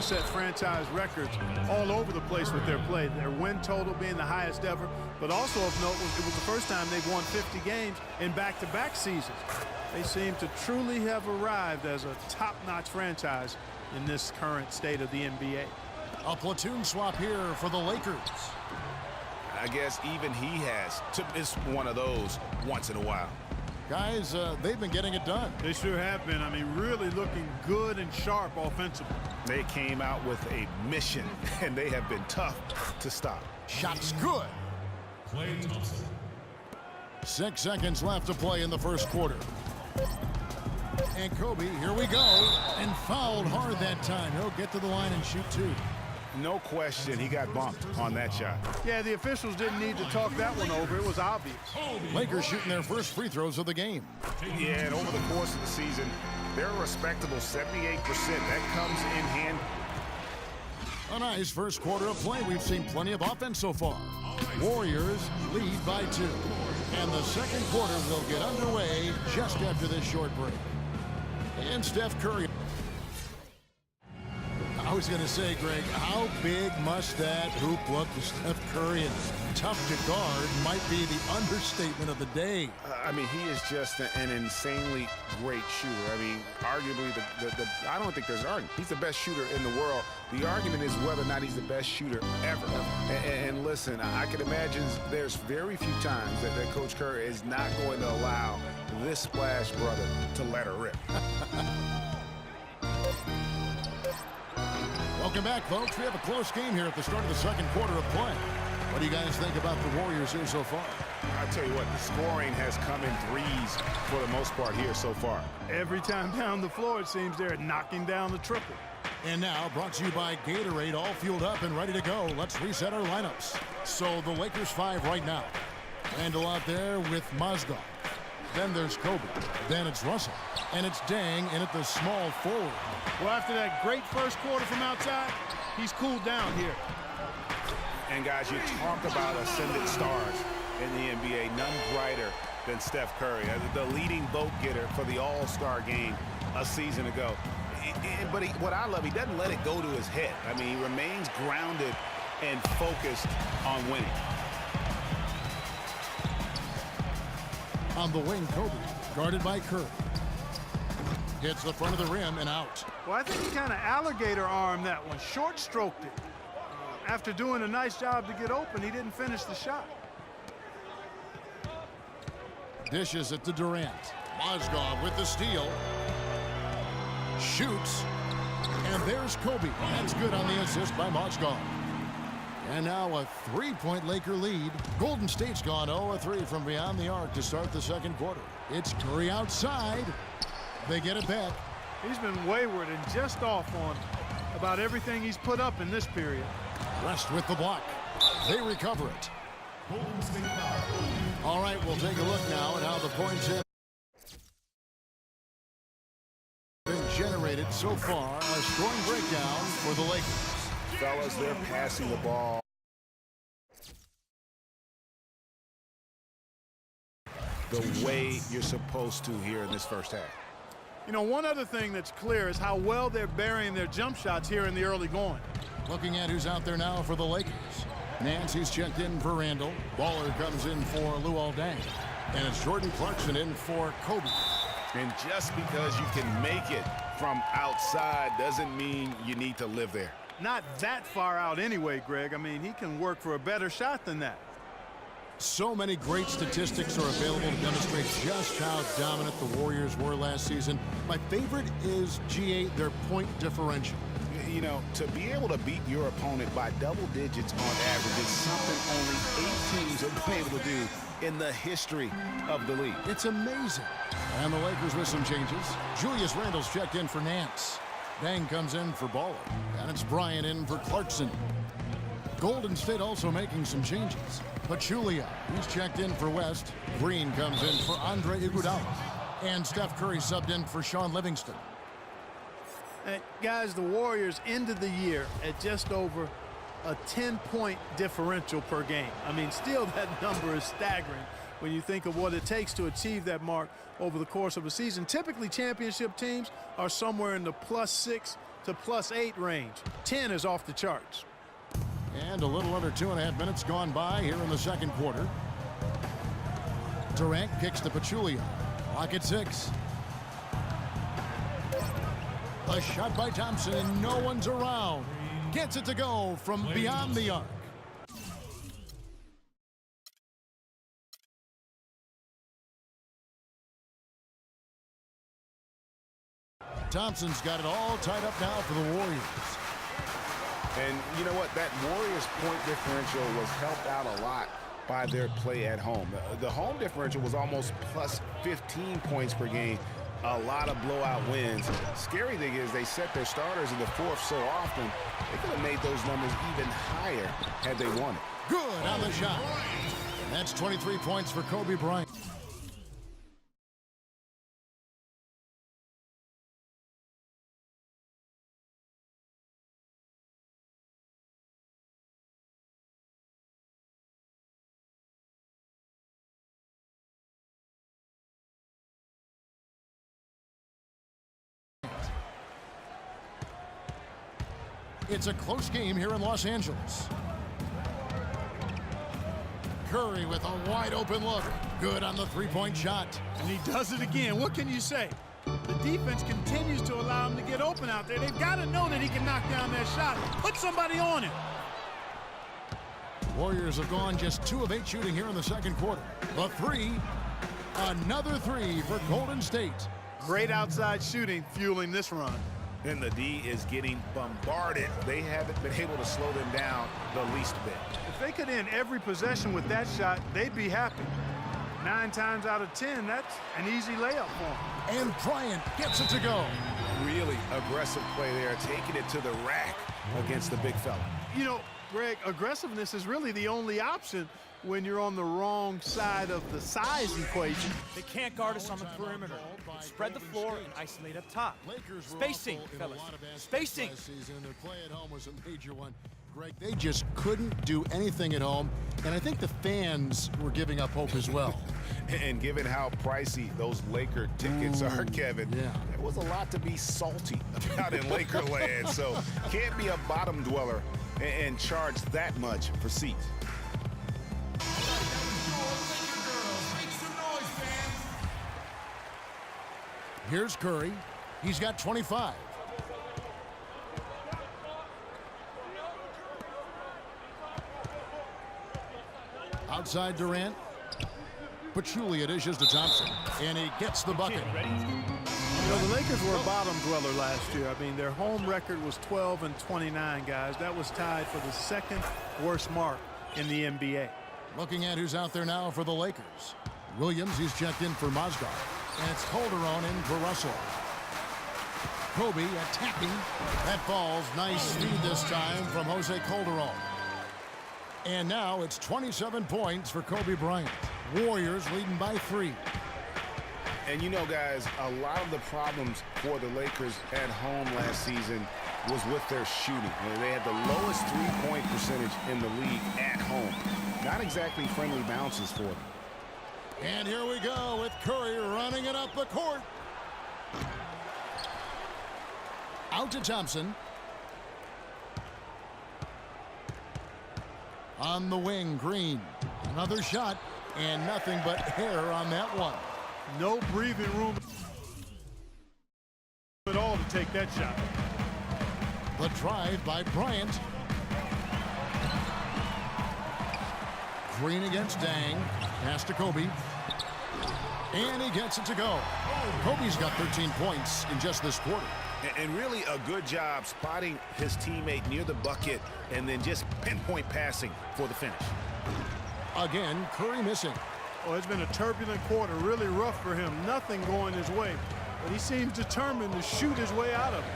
set franchise records all over the place with their play. Their win total being the highest ever, but also of note, it was the first time they've won 50 games in back-to-back seasons. They seem to truly have arrived as a top-notch franchise in this current state of the NBA. A platoon swap here for the Lakers. I guess even he has to miss one of those once in a while. Guys, they've been getting it done. They sure have been. I mean, really looking good and sharp offensively. They came out with a mission, and they have been tough to stop. Shot's good. Klay Thompson. 6 seconds left to play in the first quarter. And Kobe, here we go. And fouled hard that time. He'll get to the line and shoot two. No question he got bumped on that shot. Yeah, the officials didn't need to talk that one over. It was obvious. Lakers shooting their first free throws of the game. Yeah, and over the course of the season, they're a respectable 78%. That comes in hand. A nice first quarter of play. We've seen plenty of offense so far. Warriors lead by 2. And the second quarter will get underway just after this short break. And Steph Curry. I was going to say, Greg, how big must that hoop look to Steph Curry? And tough to guard might be the understatement of the day. I mean, he is just an insanely great shooter. I mean, arguably, I don't think there's an argument. He's the best shooter in the world. The argument is whether or not he's the best shooter ever. And listen, I can imagine there's very few times that Coach Curry is not going to allow this splash brother to let her rip. Welcome back, folks. We have a close game here at the start of the second quarter of play. What do you guys think about the Warriors here so far? I tell you what, the scoring has come in threes for the most part here so far. Every time down the floor, it seems they're knocking down the triple. And now, brought to you by Gatorade, all fueled up and ready to go. Let's reset our lineups. So the Lakers 5 right now. Randall out there with Mozgov. Then there's Kobe. Then it's Russell. And it's Deng in at the small forward. Well, after that great first quarter from outside, he's cooled down here. And guys, you talk about ascendant stars in the NBA. None brighter than Steph Curry, the leading vote getter for the All-Star game a season ago. But what I love, he doesn't let it go to his head. I mean, he remains grounded and focused on winning. On the wing, Kobe, guarded by Curry. Hits the front of the rim and out. Well, I think he kind of alligator armed that one, short stroked it. After doing a nice job to get open, he didn't finish the shot. Dishes it to Durant. Mozgov with the steal. Shoots. And there's Kobe. That's good on the assist by Mozgov. And now a three-point Laker lead. Golden State's gone 0-3 from beyond the arc to start the second quarter. It's Curry outside. They get it back. He's been wayward and just off on about everything he's put up in this period. West with the block. They recover it. Golden State foul. All right, we'll take a look now at how the points have been generated so far. A scoring breakdown for the Lakers. Fellas, they're passing the ball the way you're supposed to here in this first half. You know, one other thing that's clear is how well they're burying their jump shots here in the early going. Looking at who's out there now for the Lakers. Nancy's checked in for Randall. Baller comes in for Luol Deng. And it's Jordan Clarkson in for Kobe. And just because you can make it from outside doesn't mean you need to live there. Not that far out anyway, Greg. I mean, he can work for a better shot than that. So many great statistics are available to demonstrate just how dominant the Warriors were last season. My favorite is G8, their point differential. You know, to be able to beat your opponent by double digits on average is something only 8 teams have been able to do in the history of the league. It's amazing. And the Lakers with some changes. Julius Randle's checked in for Nance. Deng comes in for Baller. And it's Bryant in for Clarkson. Golden State also making some changes. Pachulia, he's checked in for West. Green comes in for Andre Iguodala. And Steph Curry subbed in for Sean Livingston. Guys, the Warriors ended the year at just over a 10-point differential per game. I mean, still that number is staggering when you think of what it takes to achieve that mark over the course of a season. Typically, championship teams are somewhere in the +6 to +8 range. 10 is off the charts. And a little under 2.5 minutes gone by here in the second quarter. Durant kicks to Pachulia. Clock at 6. A shot by Thompson, and no one's around. Gets it to go from beyond the arc. Thompson's got it all tied up now for the Warriors. And you know what? That Warriors point differential was helped out a lot by their play at home. The home differential was almost +15 points per game. A lot of blowout wins. Scary thing is they set their starters in the fourth so often, they could have made those numbers even higher had they won it. Good on the shot. And that's 23 points for Kobe Bryant. It's a close game here in Los Angeles. Curry with a wide open look. Good on the three-point shot. And he does it again. What can you say? The defense continues to allow him to get open out there. They've got to know that he can knock down that shot. Put somebody on him. Warriors have gone just 2 of 8 shooting here in the second quarter. The three, another three for Golden State. Great outside shooting fueling this run. And the D is getting bombarded. They haven't been able to slow them down the least bit. If they could end every possession with that shot, they'd be happy. 9 times out of 10, that's an easy layup for them. And Bryant gets it to go. Really aggressive play there, taking it to the rack against the big fella. You know, Greg, aggressiveness is really the only option when you're on the wrong side of the size equation. They can't guard us on the perimeter. Spread the floor and isolate up top. Spacing, fellas. Spacing. Their play at home was a major one. Greg, they just couldn't do anything at home, and I think the fans were giving up hope as well. And given how pricey those Laker tickets are, Kevin, yeah, there was a lot to be salty about in Laker land. So can't be a bottom dweller and charge that much for seats. Here's Curry. He's got 25. Outside Durant. Pachulia dishes to Thompson, and he gets the bucket. You know, the Lakers were a bottom dweller last year. I mean, their home record was 12-29, guys. That was tied for the second worst mark in the NBA. Looking at who's out there now for the Lakers. Williams, he's checked in for Mozgov. And it's Calderon in for Russell. Kobe attacking. That falls. Nice speed this time from Jose Calderon. And now it's 27 points for Kobe Bryant. Warriors leading by 3. And you know, guys, a lot of the problems for the Lakers at home last season was with their shooting. They had the lowest three-point percentage in the league at home. Not exactly friendly bounces for them. And here we go with Curry running it up the court. Out to Thompson. On the wing, Green. Another shot, and nothing but air on that one. No breathing room at all to take that shot. The drive by Bryant. Green against Dang. Pass to Kobe. And he gets it to go. Kobe's got 13 points in just this quarter. And really a good job spotting his teammate near the bucket and then just pinpoint passing for the finish. Again, Curry missing. Oh, it's been a turbulent quarter, really rough for him. Nothing going his way. But he seems determined to shoot his way out of it.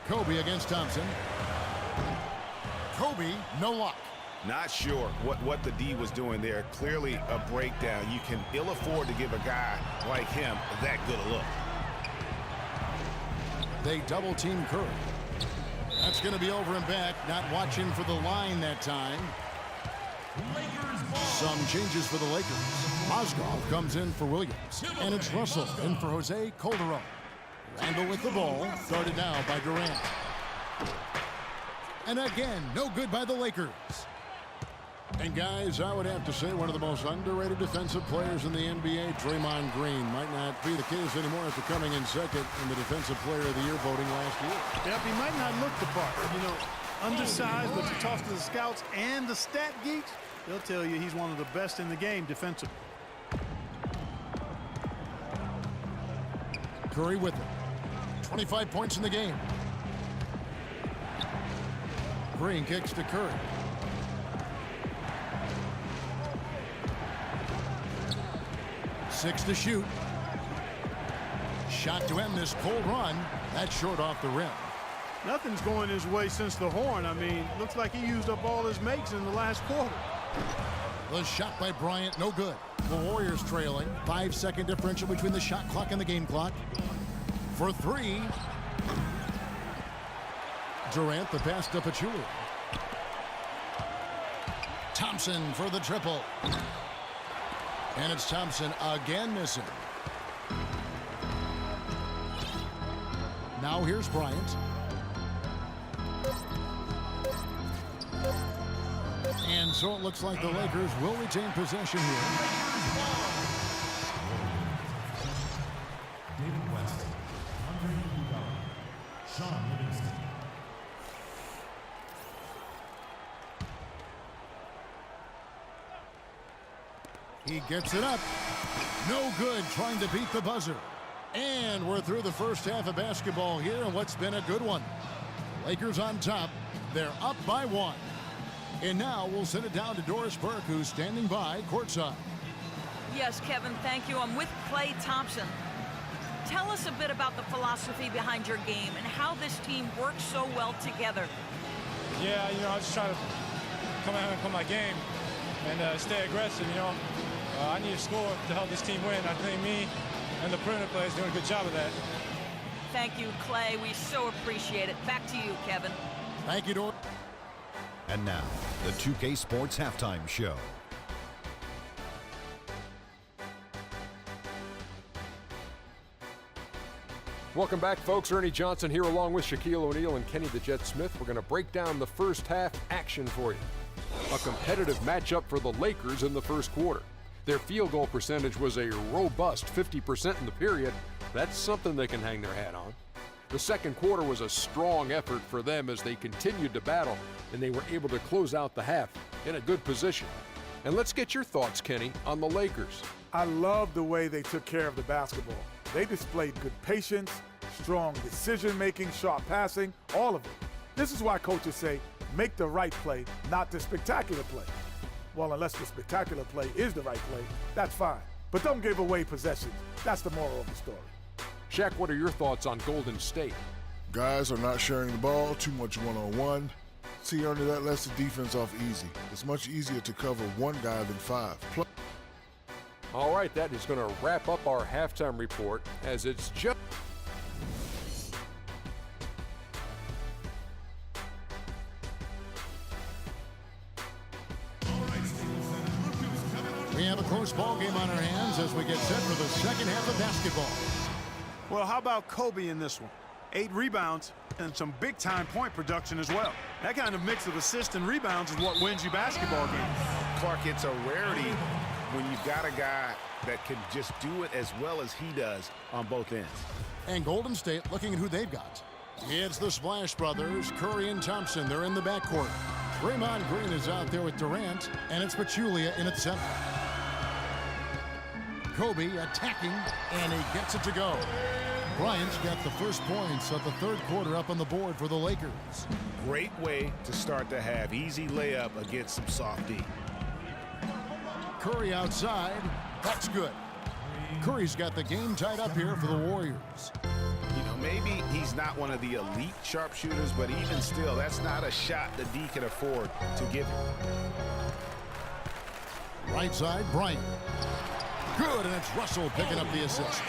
Kobe against Thompson. Kobe, no luck. Not sure what the D was doing there. Clearly a breakdown. You can ill afford to give a guy like him that good a look. They double team Curry. That's going to be over and back. Not watching for the line that time. Some changes for the Lakers. Mozgov comes in for Williams. And it's Russell in for Jose Calderon. Randall with the ball, guarded now by Durant. And again, no good by the Lakers. And guys, I would have to say one of the most underrated defensive players in the NBA, Draymond Green. Might not be the case anymore after coming in second in the Defensive Player of the Year voting last year. Yep, he might not look the part. You know, undersized, but you talk to the scouts and the stat geeks, they'll tell you he's one of the best in the game defensively. Curry with it. 25 points in the game. Green kicks to Curry. Six to shoot. Shot to end this cold run. That's short off the rim. Nothing's going his way since the horn. I mean, looks like he used up all his makes in the last quarter. The shot by Bryant, no good. The Warriors trailing. 5-second differential between the shot clock and the game clock. For three. Durant, the pass to Pachulia. Thompson for the triple. And it's Thompson again missing. Now here's Bryant. And so it looks like the Lakers will retain possession here. David West, Andre Iguodala, Sean Livingston. He gets it up. No good trying to beat the buzzer. And we're through the first half of basketball here, and what's been a good one. Lakers on top. They're up by 1. And now we'll send it down to Doris Burke, who's standing by courtside. Yes, Kevin, thank you. I'm with Klay Thompson. Tell us a bit about the philosophy behind your game and how this team works so well together. Yeah, you know, I just try to come out and play my game and stay aggressive, you know. I need to score to help this team win. I think me and the perimeter players doing a good job of that. Thank you, Klay. We so appreciate it. Back to you, Kevin. Thank you, Doris. And now, the 2K Sports Halftime Show. Welcome back, folks. Ernie Johnson here along with Shaquille O'Neal and Kenny the Jet Smith. We're going to break down the first half action for you. A competitive matchup for the Lakers in the first quarter. Their field goal percentage was a robust 50% in the period. That's something they can hang their hat on. The second quarter was a strong effort for them as they continued to battle, and they were able to close out the half in a good position. And let's get your thoughts, Kenny, on the Lakers. I love the way they took care of the basketball. They displayed good patience, strong decision-making, sharp passing, all of it. This is why coaches say, make the right play, not the spectacular play. Well, unless the spectacular play is the right play, that's fine. But don't give away possessions. That's the moral of the story. Shaq, what are your thoughts on Golden State? Guys are not sharing the ball, too much one-on-one. See, Ernie, that lets the defense off easy. It's much easier to cover one guy than 5. All right, that is going to wrap up our halftime report as it's just... We have a close ball game on our hands as we get set for the second half of basketball. Well, how about Kobe in this one? 8 rebounds and some big-time point production as well. That kind of mix of assists and rebounds is what wins you basketball games. Clark, it's a rarity when you've got a guy that can just do it as well as he does on both ends. And Golden State looking at who they've got. It's the Splash Brothers, Curry and Thompson. They're in the backcourt. Draymond Green is out there with Durant, and it's Pachulia in at center. Kobe attacking, and he gets it to go. Bryant's got the first points of the third quarter up on the board for the Lakers. Great way to start the half. Easy layup against some soft D. Curry outside. That's good. Curry's got the game tied up here for the Warriors. You know, maybe he's not one of the elite sharpshooters, but even still, that's not a shot that D can afford to give him. Right side, Bryant. Good, and it's Russell picking up the assist.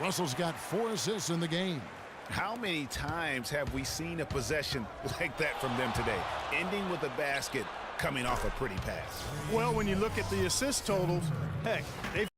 Russell's got 4 assists in the game. How many times have we seen a possession like that from them today? Ending with a basket coming off a pretty pass. Well, when you look at the assist totals, heck, they've